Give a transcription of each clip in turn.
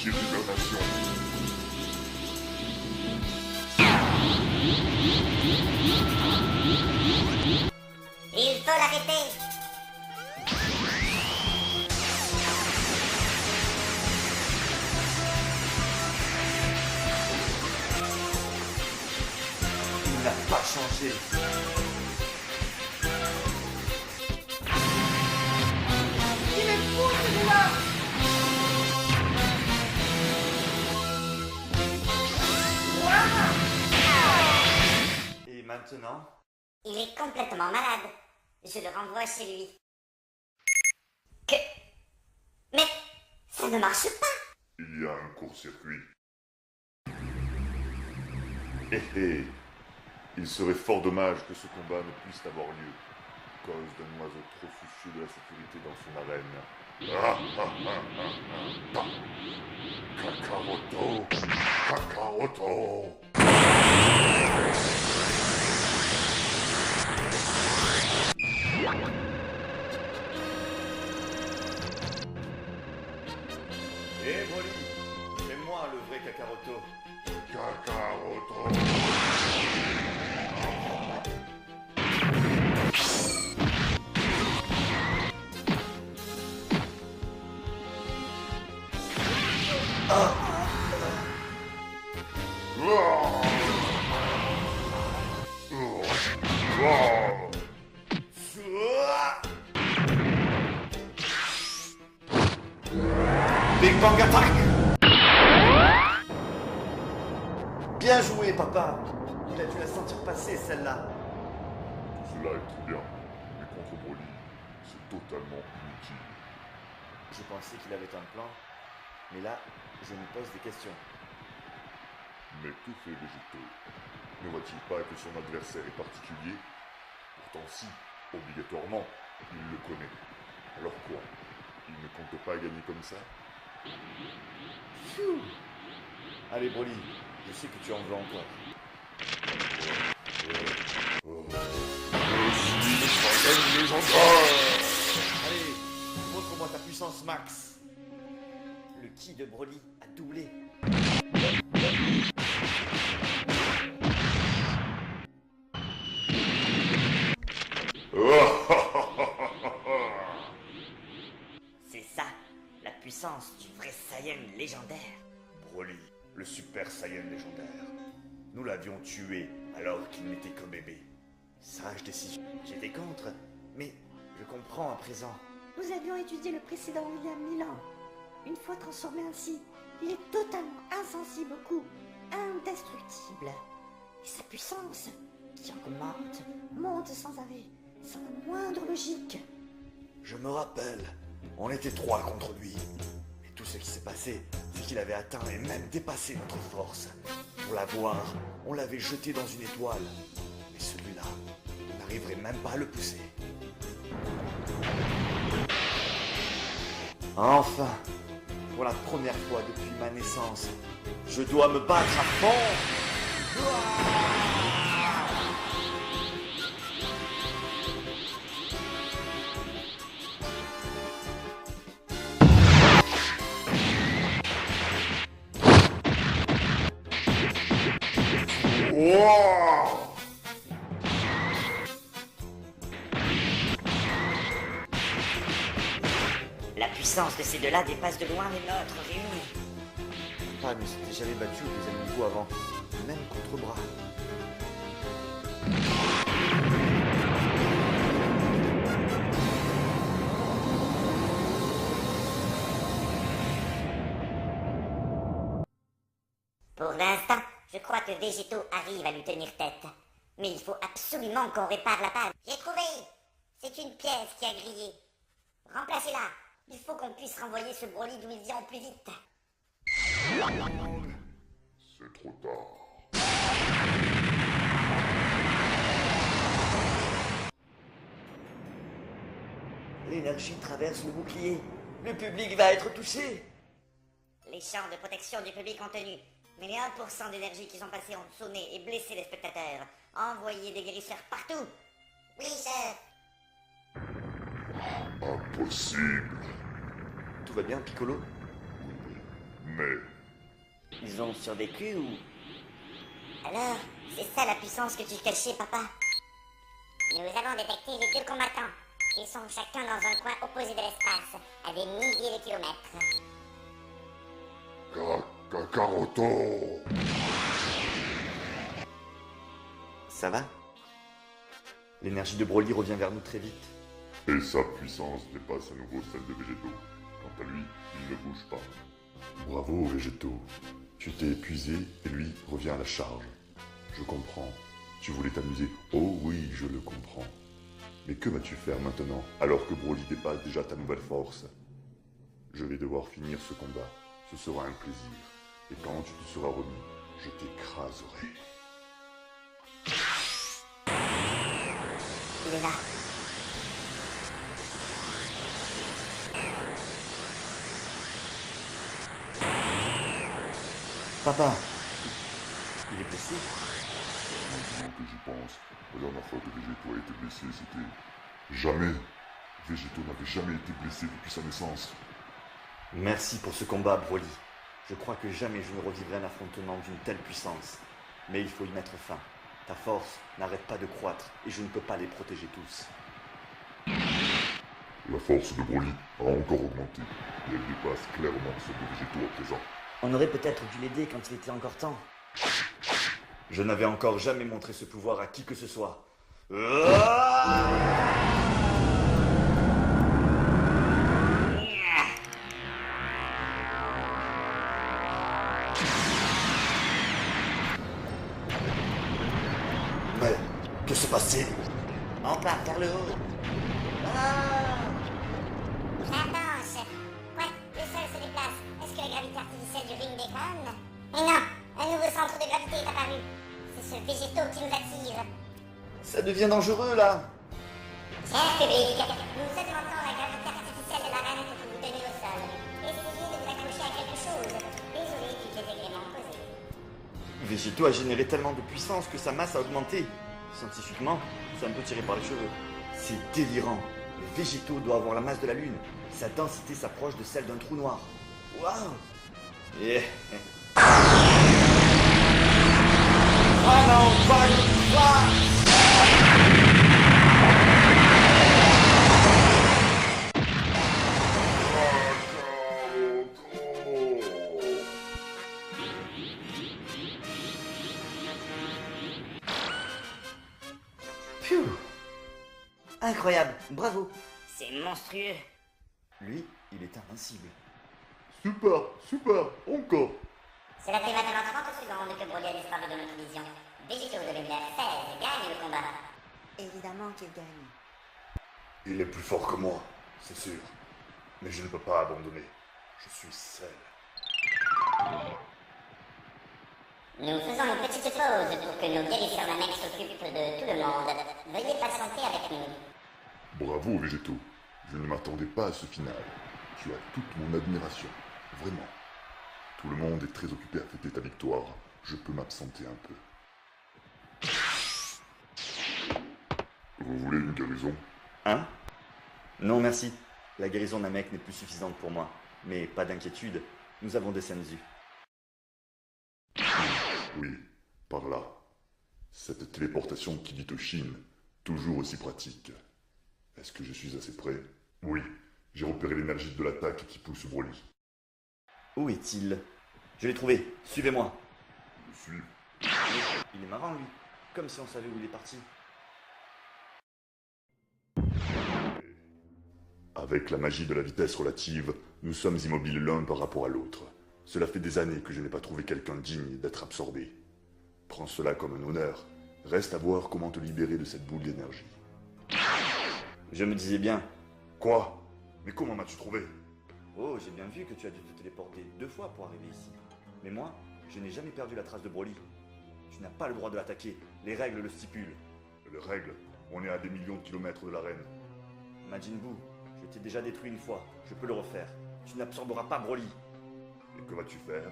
moitié d'hibernation. Il faut l'arrêter. Il n'a pas changé. Il est fou celui-là. Et maintenant? Il est complètement malade. Je le renvoie chez lui. Que... Mais ça ne marche pas. Il y a un court-circuit. Il serait fort dommage que ce combat ne puisse avoir lieu, à cause d'un oiseau trop soucieux de la sécurité dans son arène. Kakaroto, Kakaroto. Eh Broly, fais-moi le vrai Kakaroto. Kakaroto. Big Bang Attack! Bien joué, papa! Il a dû la sentir passer, celle-là. Tout cela est très bien, mais contre Broly, c'est totalement inutile. Je pensais qu'il avait un plan, mais là, je me pose des questions. Mais que fait Végéto? Ne voit-il pas que son adversaire est particulier? Pourtant si, obligatoirement, il le connaît. Alors quoi? Il ne compte pas gagner comme ça? Pfiou. Allez, Broly, je sais que tu en veux encore. Allez, montre-moi ta puissance max. Le ki de Broly a doublé. C'est ça, la puissance du vrai Saiyan légendaire. Broly, le Super Saiyan légendaire. Nous l'avions tué alors qu'il n'était qu'un bébé. Sage décision. J'étais contre, mais je comprends à présent. Nous avions étudié le précédent William Milan. Une fois transformé ainsi, il est totalement insensible au coup, indestructible. Et sa puissance, qui augmente, monte sans arrêt, sans la moindre logique. Je me rappelle, on était 3 contre lui. Mais tout ce qui s'est passé, c'est qu'il avait atteint et même dépassé notre force. Pour l'avoir, on l'avait jeté dans une étoile. Mais celui-là, on n'arriverait même pas à le pousser. Enfin, pour la première fois depuis ma naissance, je dois me battre à fond. Wow! La puissance de ces deux-là dépasse de loin les nôtres réunis. Papa ne s'était jamais battu au deuxième niveau avant, même contre bras. Pour l'instant, je crois que Végéto arrive à lui tenir tête. Mais il faut absolument qu'on répare la panne. J'ai trouvé! C'est une pièce qui a grillé. Remplacez-la! Il faut qu'on puisse renvoyer ce Broly d'où il vient au plus vite. C'est trop tard. L'énergie traverse le bouclier. Le public va être touché. Les champs de protection du public ont tenu. Mais les 1% d'énergie qui sont passés ont sonné et blessé les spectateurs. Envoyez des guérisseurs partout. Oui, chef. Impossible. Tout va bien, Piccolo? Mais Ils ont survécu ou... Alors, c'est ça la puissance que tu cachais, papa? Nous avons détecté les deux combattants. Ils sont chacun dans un coin opposé de l'espace, à des milliers de kilomètres. Kakaroto! Ça va? L'énergie de Broly revient vers nous très vite. Et sa puissance dépasse à nouveau celle de Végéto. Quant à lui, il ne bouge pas. Bravo, Végéto. Tu t'es épuisé et lui revient à la charge. Je comprends. Tu voulais t'amuser. Oh oui, je le comprends. Mais que vas-tu faire maintenant, alors que Broly dépasse déjà ta nouvelle force? Je vais devoir finir ce combat. Ce sera un plaisir. Et quand tu te seras remis, je t'écraserai. Il est là. Papa, il est blessé? Maintenant que j'y pense, la dernière fois que Végéto a été blessé, c'était... Jamais Végéto n'avait jamais été blessé depuis sa naissance. Merci pour ce combat, Broly. Je crois que jamais je ne revivrai un affrontement d'une telle puissance. Mais il faut y mettre fin. Ta force n'arrête pas de croître et je ne peux pas les protéger tous. La force de Broly a encore augmenté, et elle dépasse clairement celle de Végéto à présent. On aurait peut-être dû l'aider quand il était encore temps. Je n'avais encore jamais montré ce pouvoir à qui que ce soit. Mais, que s'est passé? On part vers le haut. J'avance. Ouais, le sol se déplace. Est-ce que la gravité artificielle du ring déconne? Mais non, un nouveau centre de gravité est apparu. C'est ce végétaux qui nous attire. Ça devient dangereux là. Cher public, nous augmentons la gravité artificielle de l'arène que vous tenez au sol. Essayez de vous accrocher à quelque chose. Désolé du désagrément causé. Végéto a généré tellement de puissance que sa masse a augmenté. Scientifiquement, c'est un peu tiré par les cheveux. C'est délirant. Le Végéto doit avoir la masse de la Lune. Sa densité s'approche de celle d'un trou noir. Waouh! Yeah. Final fight! Phew. Incroyable, bravo. C'est monstrueux. Lui, il est invincible. Super, super, encore. Cela fait maintenant 30 secondes que Broly a disparu de notre vision. Végétaux de l'univers 16 gagne le combat. Évidemment qu'il gagne. Il est plus fort que moi, c'est sûr. Mais je ne peux pas abandonner. Je suis seul. Nous faisons une petite pause pour que nos guérisseurs Namek s'occupent de tout le monde. Veuillez patienter avec nous. Bravo, Végéto. Je ne m'attendais pas à ce final. Tu as toute mon admiration. Vraiment. Tout le monde est très occupé à fêter ta victoire. Je peux m'absenter un peu. Vous voulez une guérison? Hein? Non, merci. La guérison Namek n'est plus suffisante pour moi. Mais pas d'inquiétude, nous avons des Senzu. Oui, par là. Cette téléportation qui dit Toshin, toujours aussi pratique. Est-ce que je suis assez prêt? Oui, j'ai repéré l'énergie de l'attaque qui pousse Broly. Où est-il? Je l'ai trouvé, suivez-moi. Je suis... Il est marrant, lui. Comme si on savait où il est parti. Avec la magie de la vitesse relative, nous sommes immobiles l'un par rapport à l'autre. Cela fait des années que je n'ai pas trouvé quelqu'un digne d'être absorbé. Prends cela comme un honneur. Reste à voir comment te libérer de cette boule d'énergie. Je me disais bien. Quoi? Mais comment m'as-tu trouvé? Oh, j'ai bien vu que tu as dû te téléporter 2 fois pour arriver ici. Mais moi, je n'ai jamais perdu la trace de Broly. Tu n'as pas le droit de l'attaquer. Les règles le stipulent. Les règles? On est à des millions de kilomètres de l'arène. Majin Buu, je t'ai déjà détruit une fois. Je peux le refaire. Tu n'absorberas pas Broly. Et que vas-tu faire?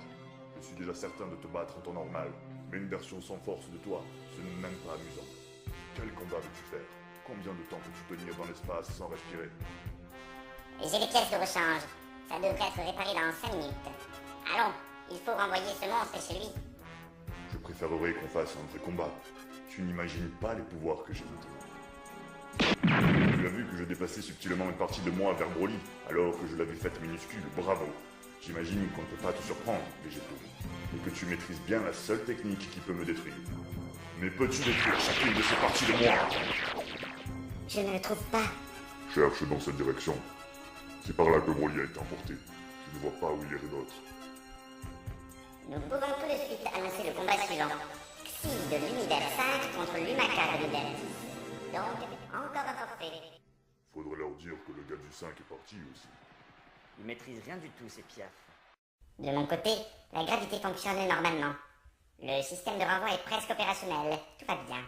Je suis déjà certain de te battre en temps normal, mais une version sans force de toi, ce n'est même pas amusant. Quel combat veux-tu faire? Combien de temps peux-tu tenir dans l'espace sans respirer? J'ai les pièces de rechange. Ça devrait être réparé dans 5 minutes. Allons, il faut renvoyer ce monstre chez lui. Je préférerais qu'on fasse un vrai combat. Tu n'imagines pas les pouvoirs que j'ai maintenant. Tu as vu que je dépassais subtilement une partie de moi vers Broly, alors que je l'avais faite minuscule, bravo. J'imagine qu'on ne peut pas te surprendre, Végéto, et que tu maîtrises bien la seule technique qui peut me détruire. Mais peux-tu détruire chacune de ces parties de moi? Je ne le trouve pas. Cherche dans cette direction. C'est par là que Broly a été emporté. Je ne vois pas où il irait d'autre. Nous pouvons tout de suite annoncer le combat suivant. Xi de l'univers 5 contre l'Umaka de l'univers 10. Donc, encore un forfait. Faudrait leur dire que le gars du 5 est parti aussi. Il maîtrise rien du tout, ces piafs. De mon côté, la gravité fonctionne normalement. Le système de renvoi est presque opérationnel. Tout va bien.